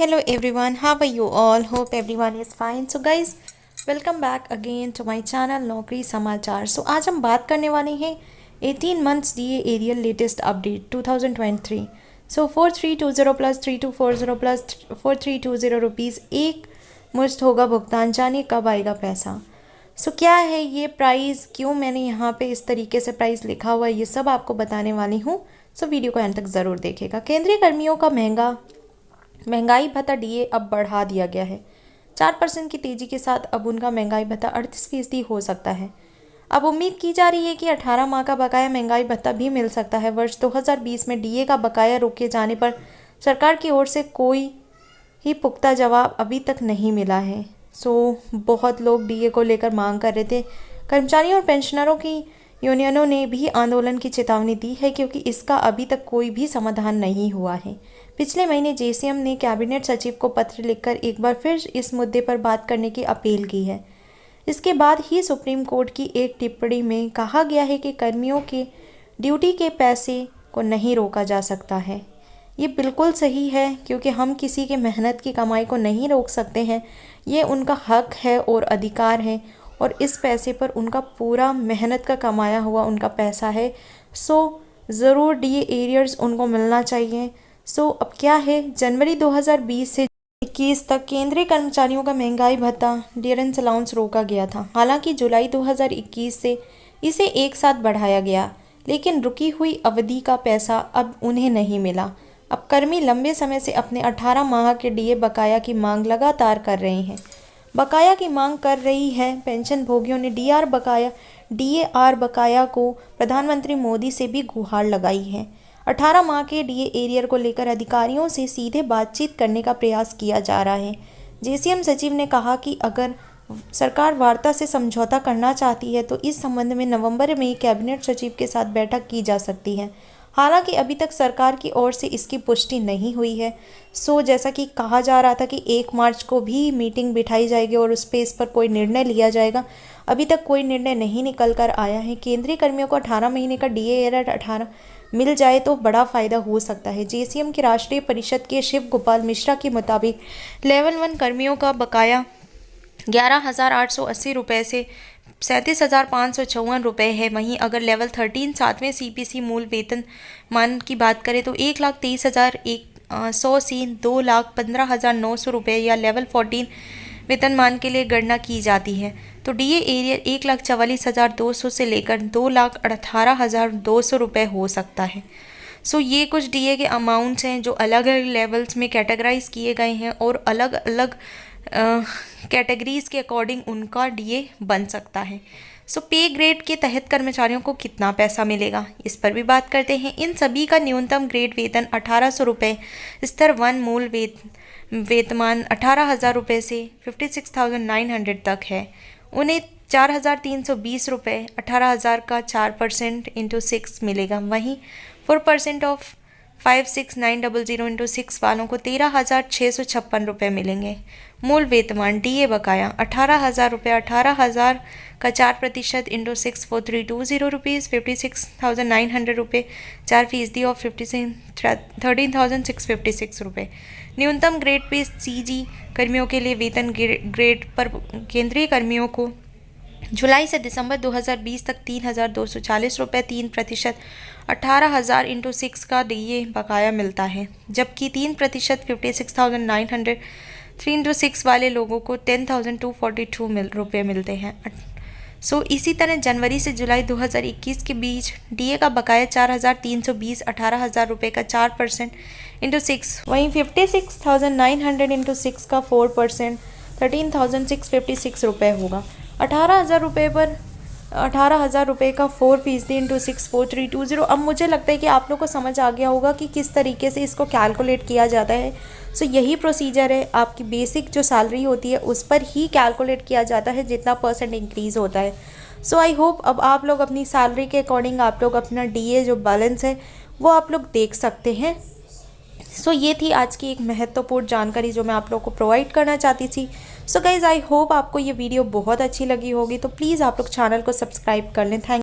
Hello everyone, how are you all? Hope everyone is fine. So guys, welcome back again to my channel नौकरी समाचार. So आज हम बात करने वाले हैं 18 months DA arrear latest update 2023. So 4320 plus 3240 plus 4320 rupees एक मुश्त होगा भुगतान. जानिए कब आएगा पैसा. सो क्या है ये प्राइस, क्यों मैंने यहाँ पे इस तरीके से प्राइस लिखा हुआ है, ये सब आपको बताने वाली हूँ. सो वीडियो को अंत तक ज़रूर देखिएगा. केंद्रीय कर्मियों का महंगाई भत्ता डीए अब बढ़ा दिया गया है. 4% की तेज़ी के साथ अब उनका महंगाई भत्ता 38% हो सकता है. अब उम्मीद की जा रही है कि 18 माह का बकाया महंगाई भत्ता भी मिल सकता है. वर्ष 2020 में डीए का बकाया रोके जाने पर सरकार की ओर से कोई ही पुख्ता जवाब अभी तक नहीं मिला है. बहुत लोग डीए को लेकर मांग कर रहे थे. कर्मचारियों और पेंशनरों की यूनियनों ने भी आंदोलन की चेतावनी दी है क्योंकि इसका अभी तक कोई भी समाधान नहीं हुआ है. पिछले महीने जेसीएम ने कैबिनेट सचिव को पत्र लिखकर एक बार फिर इस मुद्दे पर बात करने की अपील की है. इसके बाद ही सुप्रीम कोर्ट की एक टिप्पणी में कहा गया है कि कर्मियों के ड्यूटी के पैसे को नहीं रोका जा सकता है. ये बिल्कुल सही है क्योंकि हम किसी के मेहनत की कमाई को नहीं रोक सकते हैं. ये उनका हक है और अधिकार है और इस पैसे पर उनका पूरा मेहनत का कमाया हुआ उनका पैसा है. ज़रूर डीए एरियर्स उनको मिलना चाहिए. अब क्या है, जनवरी 2020 से 21 तक केंद्रीय कर्मचारियों का महंगाई भत्ता डियरेंस अलाउंस रोका गया था. हालांकि जुलाई 2021 से इसे एक साथ बढ़ाया गया, लेकिन रुकी हुई अवधि का पैसा अब उन्हें नहीं मिला. अब कर्मी लंबे समय से अपने 18 माह के डीए बकाया की मांग लगातार कर रहे हैं. पेंशन भोगियों ने डीएआर बकाया को प्रधानमंत्री मोदी से भी गुहार लगाई है. 18 माह के डीए एरियर को लेकर अधिकारियों से सीधे बातचीत करने का प्रयास किया जा रहा है. जेसीएम सचिव ने कहा कि अगर सरकार वार्ता से समझौता करना चाहती है तो इस संबंध में नवंबर में कैबिनेट सचिव के साथ बैठक की जा सकती है. हालांकि अभी तक सरकार की ओर से इसकी पुष्टि नहीं हुई है. जैसा कि कहा जा रहा था कि 1 मार्च को भी मीटिंग बिठाई जाएगी और उस पर कोई निर्णय लिया जाएगा. अभी तक कोई निर्णय नहीं निकल कर आया है. केंद्रीय कर्मियों को 18 महीने का डीए एरियर 18 मिल जाए तो बड़ा फ़ायदा हो सकता है. जेसीएम की राष्ट्रीय परिषद के शिव गोपाल मिश्रा के मुताबिक लेवल 1 कर्मियों का बकाया 11,880 रुपये से 37,554 रुपये है. वहीं अगर लेवल 13 7वें सीपीसी मूल वेतन मान की बात करें तो 1,23,100 से 2,15,900 रुपये या लेवल 14 वेतन मान के लिए गणना की जाती है. तो डीए एरियर 1,44,200 से लेकर 2,18,200 रुपये हो सकता है. ये कुछ डीए के अमाउंट्स हैं जो अलग अलग लेवल्स में कैटेगराइज किए गए हैं और अलग अलग कैटेगरीज के अकॉर्डिंग उनका डीए बन सकता है. पे ग्रेड के तहत कर्मचारियों को कितना पैसा मिलेगा, इस पर भी बात करते हैं. इन सभी का न्यूनतम ग्रेड वेतन 1,800 रुपये, स्तर 1 मूल वेतमान 18,000 रुपये से 56,900 तक है. उन्हें 4,320 रुपये 18,000 का 4% इंटू 6 मिलेगा. वहीं 4% ऑफ 56,900 इंटू 6 वालों को 13,656 रुपये मिलेंगे. मूल वेतमान डीए बकाया 18,000 रुपये, 18,000 का 4% इंटू 6 4320 रुपीज़ 56,900 रुपये, 4% ऑफ 13,656 रुपये. न्यूनतम ग्रेड पे सीजी कर्मियों के लिए वेतन ग्रेड पर केंद्रीय कर्मियों को जुलाई से दिसंबर 2020 तक 3,240 रुपये 3% 18,000 इंटू 6 का डीए बकाया मिलता है, जबकि 3% 56,900 3 इंटू 6 वाले लोगों को 10,242 रुपये मिलते हैं. इसी तरह जनवरी से जुलाई 2021 के बीच डीए का बकाया 4,320 18,000 रुपये का 4% इंटू 6, वहीं 56,900 इंटू 6 का 4% 13,656 रुपये होगा. 18,000 रुपये का 4% इंटू 6 4320. अब मुझे लगता है कि आप लोग को समझ आ गया होगा कि किस तरीके से इसको कैलकुलेट किया जाता है. यही प्रोसीजर है. आपकी बेसिक जो सैलरी होती है उस पर ही कैलकुलेट किया जाता है जितना % इंक्रीज़ होता है. आई होप अब आप लोग अपनी सैलरी के अकॉर्डिंग आप लोग अपना डीए जो बैलेंस है वो आप लोग देख सकते हैं. ये थी आज की एक महत्वपूर्ण जानकारी जो मैं आप लोगों को प्रोवाइड करना चाहती थी. गाइज़, आई होप आपको ये वीडियो बहुत अच्छी लगी होगी. तो प्लीज़ आप लोग चैनल को सब्सक्राइब कर लें. थैंक